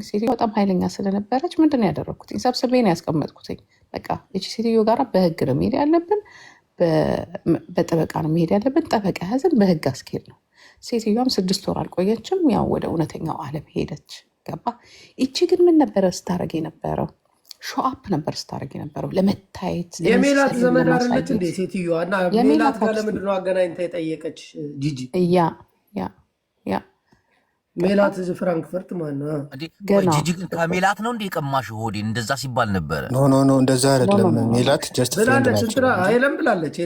ሴትዮ በጣም ኃይለኛ ስለነበረች ምንድን ነው ያደረግኩት? ሰብስቤ ነው ያስቀመጥኩትኝ። በቃ ይቺ ሴትዮ ጋር በህግ ነው መሄድ ያለብን፣ በጠበቃ ነው መሄድ ያለብን። ጠበቃ ያዝን፣ በህግ አስኬድ ነው። ሴትዮዋም 6 ወር አልቆየችም፣ ያው ወደ እውነተኛው ዓለም ሄደች። ገባ። ይቺ ግን ምን ነበረ ስታረግ የነበረው? ሾአፕ ነበር ስታደርግ የነበረው ለመታየት። የሜላት ዘመድ አይደለች እንዴ ሴትዮዋ? እና ሜላት ጋር ለምንድን ነው አገናኝታ የጠየቀች? ጂጂ ሜላት እዚህ ፍራንክፈርት ማነው? ጂጂ ከሜላት ነው እንዴ የቀማሽ ሆዴ? እንደዛ ሲባል ነበረ። ኖ እንደዛ አይደለም። ሜላት ጀስት ፍሬንድ ናቸው። ሄለን ብላለች።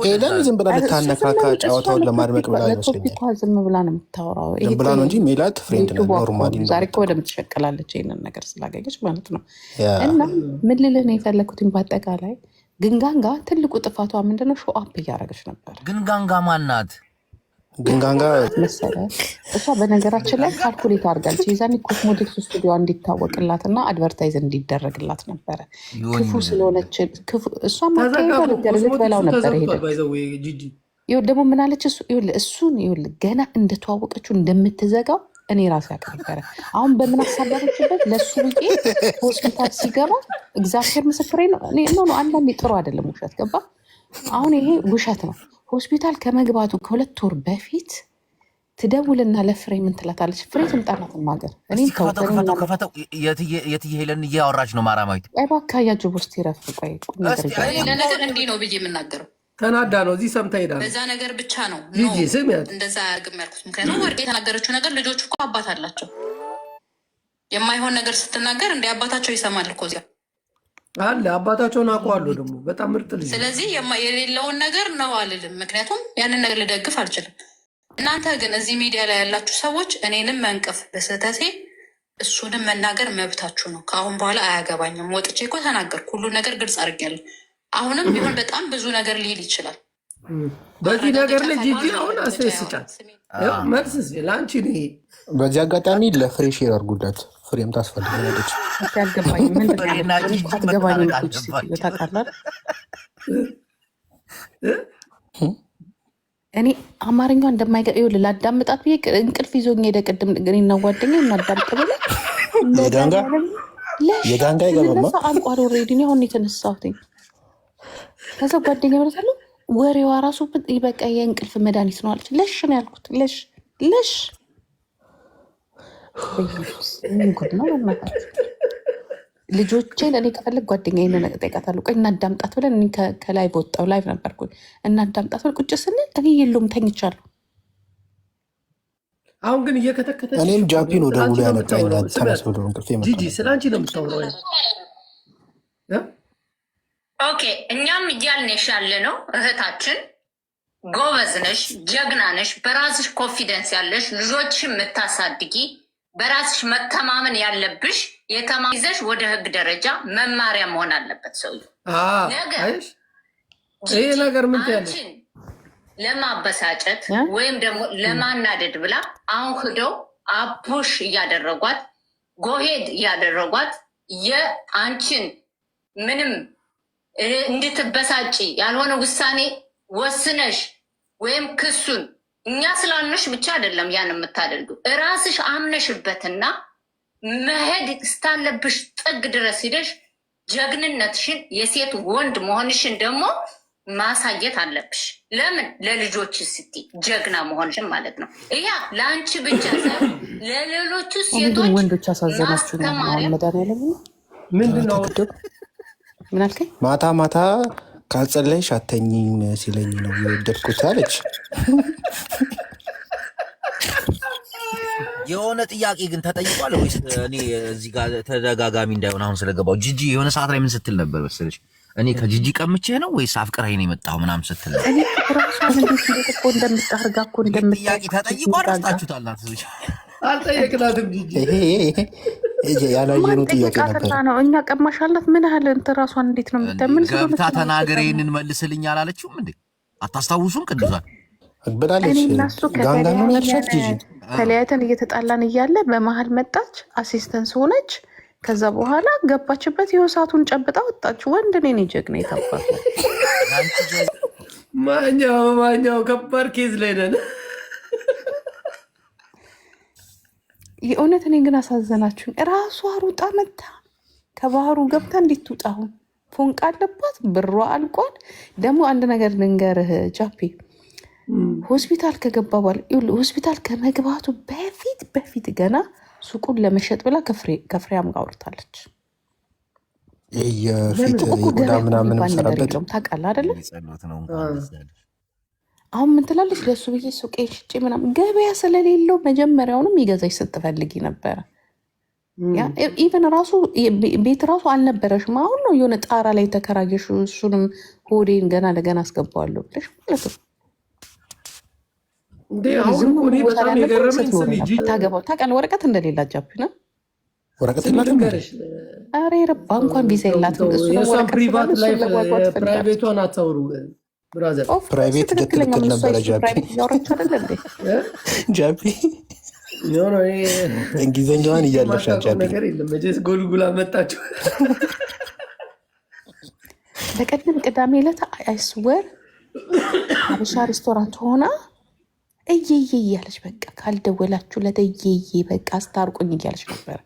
ሄለን ዝም ብላ ልታነካካ ጨዋታውን ለማድመቅ ብላ ይመስለኛል። ዝም ብላ ነው የምታወራው። ዝም ብላ ነው እንጂ ሜላት ፍሬንድ ነው። ኖርማሊ ዛሬ እኮ ወደም ትሸቀላለች ይሄንን ነገር ስላገኘች ማለት ነው። እና ምን ልልህ ነው የፈለኩትኝ በአጠቃላይ ግንጋንጋ ትልቁ ጥፋቷ ምንድነው? ሾአፕ እያደረገች ነበር። ግንጋንጋ ማናት? ግንጋንጋ መሰለ እሷ በነገራችን ላይ ካልኩሌት አድርጋለች። የዛኔ ኮስሞቲክስ ስቱዲዮ እንዲታወቅላት እና አድቨርታይዝ እንዲደረግላት ነበረ። ክፉ ስለሆነች እሷ በላው ነበር። ሄደ ደግሞ ምናለች? እሱን ገና እንደተዋወቀችው እንደምትዘጋው እኔ ራሴ ያውቅ ነበረ። አሁን በምን አሳበረችበት? ለእሱ ብዬ ሆስፒታል ሲገባ እግዚአብሔር ምስክሬ ነው። አንዳንዴ ጥሩ አይደለም ውሸት። ገባ። አሁን ይሄ ውሸት ነው። ሆስፒታል ከመግባቱ ከ2 ወር በፊት ትደውልና ለፍሬ ምን ትላታለች? ፍሬ ትምጣላት ማገር ከፈተው የትዬ ሄለን እያወራች ነው። ማራማዊት እባክህ አያጅብ ውስጥ ይረፍ። ቆይ ነገር እንዲህ ነው ብዬ የምናገረው ተናዳ ነው። እዚህ ሰምታ ሄዳ በዛ ነገር ብቻ ነው እንደዛ ያርግም ያልኩት። ምክንያቱም ወርቅ የተናገረችው ነገር ልጆቹ እኮ አባት አላቸው። የማይሆን ነገር ስትናገር እንደ አባታቸው ይሰማል እኮ እዚያ አለ። አባታቸውን አውቀዋለሁ ደግሞ በጣም ምርጥ ልጅ። ስለዚህ የሌለውን ነገር ነው አልልም፣ ምክንያቱም ያንን ነገር ልደግፍ አልችልም። እናንተ ግን እዚህ ሚዲያ ላይ ያላችሁ ሰዎች እኔንም መንቀፍ በስህተቴ እሱንም መናገር መብታችሁ ነው። ከአሁን በኋላ አያገባኝም። ወጥቼ እኮ ተናገርኩ፣ ሁሉ ነገር ግልጽ አድርጌያለሁ። አሁንም ቢሆን በጣም ብዙ ነገር ሊል ይችላል። በዚህ ነገር ላይ ጂጂ አሁን አስስጫት መልስ ለአንቺ ነው። በዚህ አጋጣሚ ለፍሬ ሼር አድርጉላት። ፍሬም ታስፈልጋለች። እኔ አማርኛ እንደማይገ ላዳምጣት ብዬ እንቅልፍ ይዞኝ ሄደ። ቅድም እና ጓደኛዬ እናዳምጥ ብለን የጋንጋ ይገባማ አንቋር ኦልሬዲ አሁን የተነሳሁት። ከዛ ጓደኛዬ ብለታለ ወሬዋ ራሱ በቃ የእንቅልፍ መድኃኒት ነው አለች። ለሽ ነው ያልኩት። ለሽ ልጆቼን እኔ ከፈለግ ጓደኛዬን እጠይቃታለሁ። ቆይ እናዳምጣት ብለን እኔ ከላይ በወጣው ላይቭ ነበርኩ። እናዳምጣት ብለን ቁጭ ስንል እኔ የለውም ተኝቻለሁ። አሁን ግን እየከተከተ እኔም ጃፒን ወደ ሙሉ ያመጣኛል። ተመስሎ ጂጂ ስለ አንቺ ነው የምታወራው። ኦኬ እኛም እያልንሽ ያለ ነው እህታችን ጎበዝ ነሽ፣ ጀግና ነሽ፣ በራስሽ ኮንፊደንስ ያለሽ ልጆችሽ የምታሳድጊ በራስሽ መተማመን ያለብሽ የተማይዘሽ ወደ ህግ ደረጃ መማሪያ መሆን አለበት ሰውዬው። ይሄ ነገር ምን ያለሽ ለማበሳጨት ወይም ደግሞ ለማናደድ ብላ አሁን ሂደው አፑሽ እያደረጓት ጎሄድ እያደረጓት የአንቺን ምንም እንድትበሳጭ ያልሆነ ውሳኔ ወስነሽ ወይም ክሱን እኛ ስላልነሽ ብቻ አይደለም ያን የምታደርገው እራስሽ አምነሽበትና መሄድ ስታለብሽ ጥግ ድረስ ሂደሽ ጀግንነትሽን የሴት ወንድ መሆንሽን ደግሞ ማሳየት አለብሽ። ለምን? ለልጆች ስቲ ጀግና መሆንሽን ማለት ነው። ያ ለአንቺ ብቻ ሳይሆን ለሌሎቹ ሴቶች ወንዶች አሳዘናችሁ ነው። ምንድነው ማታ ማታ ካልጸለይሽ አተኝም ሲለኝ ነው የወደድኩት አለች። የሆነ ጥያቄ ግን ተጠይቋል ወይስ እኔ እዚህ ጋር ተደጋጋሚ እንዳይሆን አሁን ስለገባው ጂጂ የሆነ ሰዓት ላይ ምን ስትል ነበር መሰለሽ? እኔ ከጂጂ ቀምቼ ነው ወይስ አፍቅረኸኝ ነው የመጣው ምናምን ስትል ነበር። እኔ ራሷን እንዴት እኮ እንደምታርጋ እኮ ጥያቄ ተጠይቋል። አስታችሁታል? አትልሽ አልጠየቅናትም ጂጂ ያላየነው ጥያቄ ነበር ነው። እኛ ቀማሻላት ምን ያህል እንትን ራሷን እንዴት ነው የምታምን? ገብታ ተናገረ ይሄንን መልስልኝ አላለችውም እንዴ? አታስታውሱም? ቅዱሳን ብላለች። ጋንጋ ነው ያልሻት ጂጂ። ተለያይተን እየተጣላን እያለ በመሀል መጣች፣ አሲስተንስ ሆነች። ከዛ በኋላ ገባችበት። ይኸው ሰዓቱን ጨብጣ ወጣች። ወንድ ነኝ ጀግና የታባለ ማኛው ከባድ ኬዝ ላይ ነን። የእውነት እኔ ግን አሳዘናችሁኝ። ራሷ ሩጣ መታ ከባህሩ ገብታ እንዴት ትውጣሁን? ፎንቃ አለባት፣ ብሯ አልቋል። ደግሞ አንድ ነገር ልንገርህ ጃፒ፣ ሆስፒታል ከገባ በኋላ ሆስፒታል ከመግባቱ በፊት ገና ሱቁን ለመሸጥ ብላ ከፍሬያም ጋር አውርታለች። የፊት የቆዳ ምናምን ሰራበት ታውቃለህ አይደለ? አሁን ምን ትላለች? ለሱ ብዬ ሱቄን ሽጬ ምናምን ገበያ ስለሌለው መጀመሪያውንም ይገዛሽ ስትፈልጊ ነበረ። ኢቨን ራሱ ቤት ራሱ አልነበረሽም። አሁን ነው የሆነ ጣራ ላይ ተከራየሽ። እሱንም ሆዴን ገና ለገና አስገባዋለሁ ብለሽ ማለት ነው። ታውቃለህ ወረቀት እንደሌላ ጃፒ ነው። ወረቀት ኧረ ረባ እንኳን ቪዛ የላትም። ፕራይቬቷን አታውሩ ብራዘር። ፕራይቬት ትክክል ነበረ ጃፒ እንግሊዝኛዋን እያለሻት ነገር የለም። መቼስ ጎልጉላ መጣችሁ። በቀደም ቅዳሜ ዕለት አይስወር ሀበሻ ሬስቶራንት ሆና እየዬ እያለች በቃ ካልደወላችሁለት እየዬ በቃ አስታርቁኝ እያለች ነበረ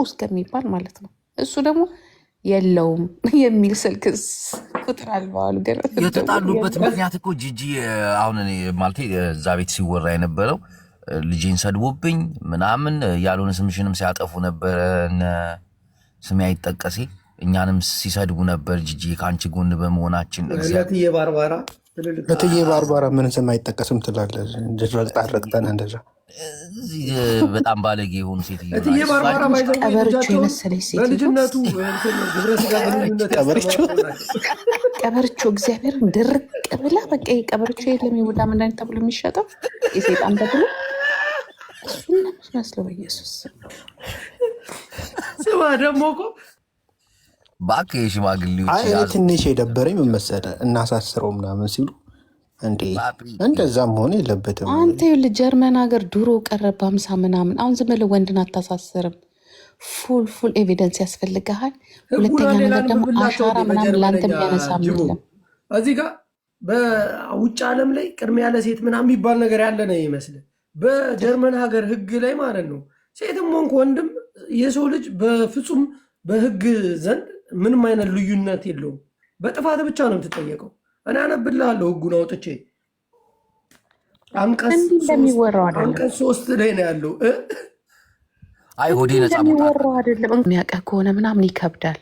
እስከሚባል ማለት ነው። እሱ ደግሞ የለውም የሚል ስልክ ቁጥር አልባዋሉ። ግን የተጣሉበት ምክንያት እኮ ጂጂ አሁን ማለት እዛ ቤት ሲወራ የነበረው ልጄን ሰድቦብኝ ምናምን ያልሆነ ስምሽንም ሲያጠፉ ነበረ። ስሜ አይጠቀሴ እኛንም ሲሰድቡ ነበር። ጂጂ ከአንቺ ጎን በመሆናችን እትዬ ባርባራ ምን ስም አይጠቀስም ትላለህ? ረግጠን እንደዛ በጣም ባለጌ የሆኑ ሴትዮ ቀበርቾ የመሰለች ሴትዮ ቀበርቾ እግዚአብሔርን ድርቅ ብላ በቃ ቀበርቾ የለም የቡዳ መድኃኒት ተብሎ የሚሸጠው የሴጣን ተብሎ እሱን ነው የምትመስለው። በኢየሱስ ስማ ደግሞ እኮ እባክህ የሽማግሌዎች ትንሽ የደበረኝ ምን መሰለህ እናሳስረው ምናምን ሲሉ እንዴ እንደዛም ሆነ የለበትም። አንተ ይኸውልህ ጀርመን ሀገር ድሮ ቀረበ 50 ምናምን። አሁን ዝም ብለህ ወንድን አታሳስርም። ፉል ኤቪደንስ ያስፈልግሃል። ሁለተኛ ነገር ደግሞ አሻራ ምናምን ለአንተ የሚያነሳም የለም። እዚህ ጋር በውጭ ዓለም ላይ ቅድሚያ ለሴት ምናምን የሚባል ነገር ያለ ነው ይመስልህ። በጀርመን ሀገር ህግ ላይ ማለት ነው ሴትም ሆንክ ወንድም የሰው ልጅ በፍጹም በህግ ዘንድ ምንም አይነት ልዩነት የለውም። በጥፋት ብቻ ነው የምትጠየቀው። እኔ አነብልሃለሁ ህጉን አውጥቼ አንቀጽ 3 ላይ ነው ያለው። አይ ሆዴ ነፃ የሚወራው አይደለም። የሚያውቀህ ከሆነ ምናምን ይከብዳል።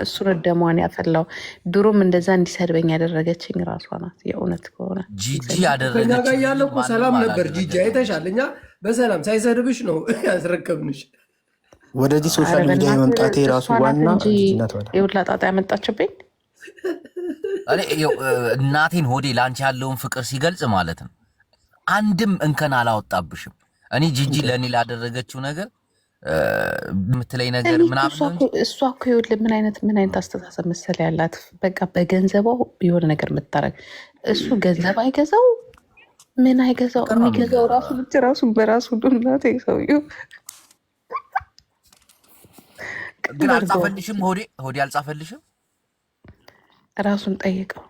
እሱን ደሟን ያፈላው ድሮም እንደዛ እንዲሰድበኝ ያደረገችኝ ራሷ ናት። የእውነት ከሆነ ጂጂ ያደረገች እኛ ጋር ያለው እኮ ሰላም ነበር። ጂጂ አይተሻል። እኛ በሰላም ሳይሰድብሽ ነው ያስረከብንሽ። ወደዚህ ሶሻል ሚዲያ የመምጣቴ ራሱ ዋና የሁላ ጣጣ ያመጣችብኝ እናቴን ሆዴ ለአንቺ ያለውን ፍቅር ሲገልጽ ማለት ነው። አንድም እንከን አላወጣብሽም። እኔ ጂጂ ለእኔ ላደረገችው ነገር የምትለይ ነገር ምናምን እሷ እኮ ይኸውልህ ምን አይነት አስተሳሰብ መሰለህ ያላት። በቃ በገንዘቧ የሆነ ነገር የምታረግ እሱ ገንዘብ አይገዛው ምን አይገዛው። የሚገዛው ራሱ ብቻ ራሱ በራሱ ዱናት ሰውዬው ግን አልጻፈልሽም። ሆዴ አልጻፈልሽም። ራሱን ጠይቀው።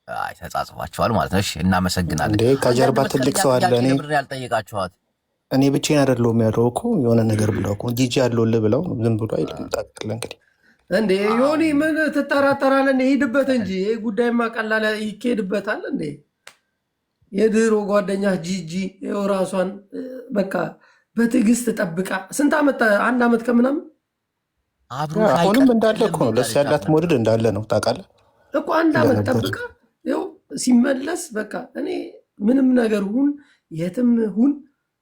አይ ተጻጽፋችኋል ማለት ነው። እሺ እናመሰግናለን። እንዴ ከጀርባ ትልቅ ሰው አለ። እኔ ብር ያልጠየቃችኋት እኔ ብቻዬን አይደለሁም ያለው እኮ የሆነ ነገር ብለው እኮ ጂጂ አለውልህ ብለው ዝም ብሎ አይልም። ታክለ እንግዲህ እንዴ ዮኒ ምን ትጠራጠራለህ? ሄድበት እንጂ ይሄ ጉዳይማ ቀላል ይኬድበታል። እንዴ የድሮ ጓደኛ ጂጂ ይኸው ራሷን በቃ በትዕግስት ጠብቃ ስንት ዓመት 1 ዓመት ከምናምን አሁንም እንዳለ እኮ ነው። ለስ ያላት ሞድድ እንዳለ ነው ታውቃለህ እኮ 1 ዓመት ጠብቃ ይኸው ሲመለስ በቃ እኔ ምንም ነገር ሁን የትም ሁን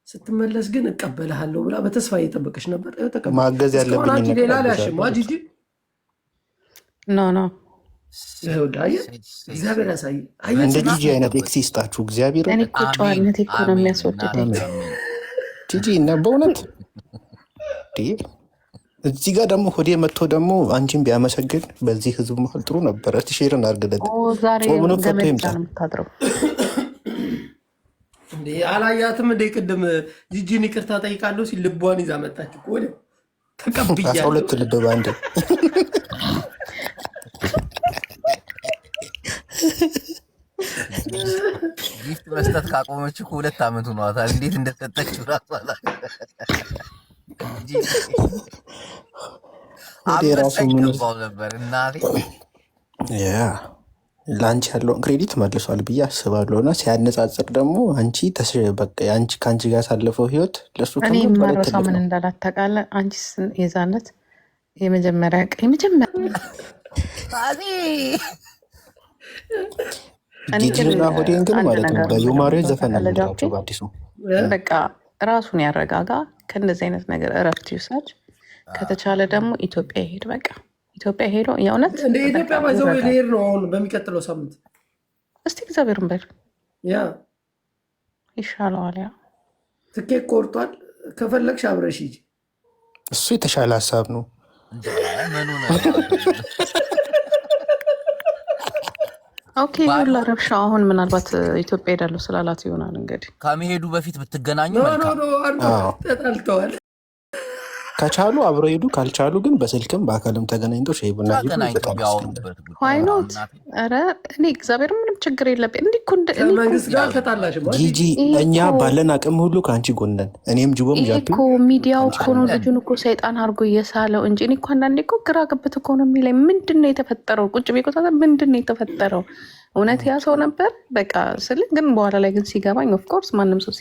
ስትመለስ ግን እቀበልሃለሁ ብላ በተስፋ እየጠበቀች ነበር። ማገዝ ያለብኝ ሌላ ሊያሽማ ጂጂ ኖ እግዚአብሔር ያሳይ። እንደ ጂጂ አይነት ኤክስ ይስጣችሁ እግዚአብሔር። እኔ እኮ ጨዋነት እኮ ነው የሚያስወድደኝ ጂጂ እና በእውነት እዚህ ጋር ደግሞ ሆዴ መጥቶ ደግሞ አንቺን ቢያመሰግን በዚህ ህዝብ መሀል ጥሩ ነበረ። እስቲ ሼርን አድርግለት። ጾሙን ፈቶ ይምጣ። እንዴ አላያትም እንዴ? ቅድም ጂጂን ይቅርታ ጠይቃለሁ ሲል ልቧን ይዛ መጣች እኮ ወዲያው ተቀብያለሁ። 12 ልብ ባንድ ጊፍት መስጠት ካቆመች እኮ 2 ዓመት ሆኗታል። እንዴት እንደሰጠችው ራሱ አበሳ ይገባው ነበር እናቴ። ለአንቺ ያለውን ክሬዲት መልሷል ብዬ አስባለሁ። እና ሲያነጻጽር ደግሞ አንቺ ከአንቺ ጋር ያሳለፈው ህይወት ለሱ እኔ የማረሳው ምን እንዳላት ታውቃለህ? አንቺ የዛነት የመጀመሪያ ጂጂና ሆዴን ግን ማለት ነው በዩማሪ ዘፈን ናቸው በአዲሱ በቃ ራሱን ያረጋጋ፣ ከእንደዚህ አይነት ነገር እረፍት ይውሰድ። ከተቻለ ደግሞ ኢትዮጵያ ይሄድ። በቃ ኢትዮጵያ ሄዶ የእውነት እንደ ኢትዮጵያ ባይዘው ሊሄድ ነው አሁን በሚቀጥለው ሳምንት። እስቲ እግዚአብሔርን በል ያ ይሻለዋል። ያ ትኬት ቆርጧል። ከፈለግሽ አብረሽ ሂጂ። እሱ የተሻለ ሀሳብ ነው። ኦኬ ሁላ ረብሻ አሁን ምናልባት ኢትዮጵያ ሄዳለሁ ስላላት ይሆናል እንግዲህ ከመሄዱ በፊት ብትገናኙ ተጣልተዋል። ከቻሉ አብረው ሄዱ፣ ካልቻሉ ግን በስልክም በአካልም ተገናኝተው ሻይ ቡና ቢያወሩበት። ኧረ እኔ እግዚአብሔር ምንም ችግር የለብኝ። መንግስት ጋር ከጣላሽ ጂጂ እኛ ባለን አቅም ሁሉ ከአንቺ ጎነን። እኔም ጅቦም እኮ ሚዲያው እኮ ነው ልጁን እኮ ሰይጣን አድርጎ እየሳለው እንጂ እኔ እኮ አንዳንዴ እኮ ግራ ገብት እኮ ነው የሚለኝ። ምንድን ነው የተፈጠረው? ቁጭ ቤቆታ ምንድን ነው የተፈጠረው? እውነት ያ ሰው ነበር በቃ ስል ግን በኋላ ላይ ግን ሲገባኝ ኦፍኮርስ ማንም ሰው